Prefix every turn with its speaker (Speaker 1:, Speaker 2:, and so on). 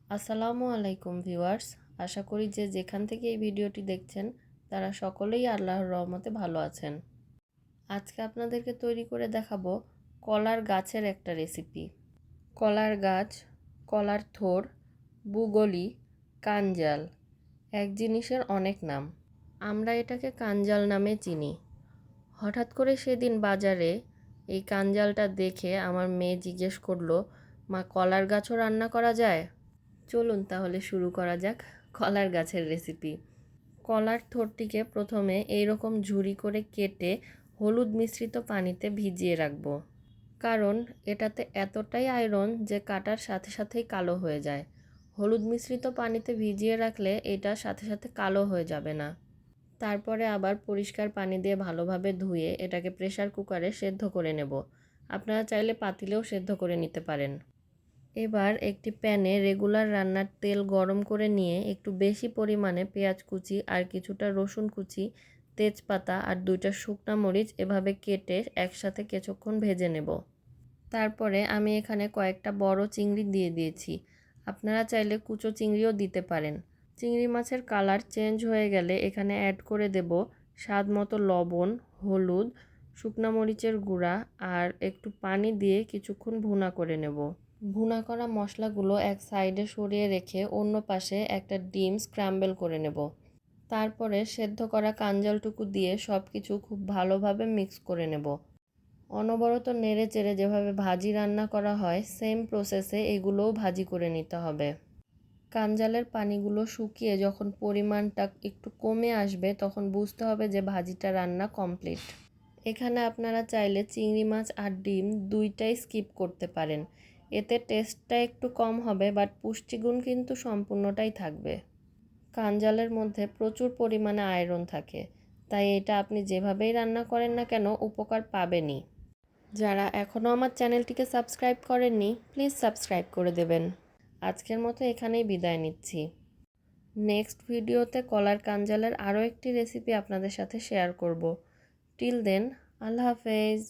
Speaker 1: আসসালামু আলাইকুম ভিউয়ার্স। আশা করি যে যেখান থেকে এই ভিডিওটি দেখছেন তারা সকলেই আল্লাহর রহমতে ভালো আছেন। আজকে আপনাদেরকে তৈরি করে দেখাবো কলার গাছের একটা রেসিপি। কলার গাছ, কলার থোর, বুগলি, কাঞ্জাল এক জিনিসের অনেক নাম। আমরা এটাকে কাঞ্জাল নামে চিনি। হঠাৎ করে সেদিন বাজারে এই কাঞ্জালটা দেখে আমার মেয়ে জিজ্ঞেস করলো, মা কলার গাছও রান্না করা যায়? চলুন তাহলে শুরু করা যাক কলার গাছের রেসিপি। কলার থোরটিকে প্রথমে এইরকম ঝুরি করে কেটে হলুদ মিশ্রিত পানিতে ভিজিয়ে রাখবো, কারণ এটাতে এতটাই আয়রন যে কাটার সাথে সাথেই কালো হয়ে যায়। হলুদ মিশ্রিত পানিতে ভিজিয়ে রাখলে এটা সাথে সাথে কালো হয়ে যাবে না। তারপরে আবার পরিষ্কার পানি দিয়ে ভালোভাবে ধুয়ে এটাকে প্রেসার কুকারে সেদ্ধ করে নেব। আপনারা চাইলে পাতিলেও সেদ্ধ করে নিতে পারেন। এবার একটি প্যানে রেগুলার রান্নার তেল গরম করে নিয়ে একটু বেশি পরিমাণে পেঁয়াজ কুচি আর কিছুটা রসুন কুচি, তেজপাতা আর 2টা শুকনা মরিচ এভাবে কেটে একসাথে কিছুক্ষণ ভেজে নেব। তারপরে আমি এখানে কয়েকটা বড় চিংড়ি দিয়ে দিয়েছি। আপনারা চাইলে কুচো চিংড়িও দিতে পারেন। চিংড়ি মাছের কালার চেঞ্জ হয়ে গেলে এখানে অ্যাড করে দেব স্বাদ মতো লবণ, হলুদ, শুকনা মরিচের গুঁড়া আর একটু পানি দিয়ে কিছুক্ষণ ভুনা করে নেব। ভুনা করা মশলাগুলো এক সাইডে সরিয়ে রেখে অন্য পাশে একটা ডিম স্ক্র্যাম্বল করে নেব। তারপরে সেদ্ধ করা কাঞ্জালটুকু দিয়ে সব কিছু খুব ভালোভাবে মিক্স করে নেব। অনবরত নেড়ে চেড়ে যেভাবে ভাজি রান্না করা হয় সেম প্রসেসে এগুলোও ভাজি করে নিতে হবে। কাঞ্জালের পানিগুলো শুকিয়ে যখন পরিমাণটা একটু কমে আসবে তখন বুঝতে হবে যে ভাজিটা রান্না কমপ্লিট। এখানে আপনারা চাইলে চিংড়ি মাছ আর ডিম দুইটাই স্কিপ করতে পারেন। এতে টেস্টটা একটু কম হবে, বাট পুষ্টিগুণ কিন্তু সম্পূর্ণটাই থাকবে। কাঞ্জালের মধ্যে প্রচুর পরিমাণে আয়রন থাকে, তাই এটা আপনি যেভাবেই রান্না করেন না কেন উপকার পাবেনই। যারা এখনও আমার চ্যানেলটিকে সাবস্ক্রাইব করেননি প্লিজ সাবস্ক্রাইব করে দেবেন। আজকের মতো এখানেই বিদায় নিচ্ছি। নেক্সট ভিডিওতে কলার কাঞ্জালের আরও একটি রেসিপি আপনাদের সাথে শেয়ার করব। টিল দেন, আল্লাহ হাফেজ।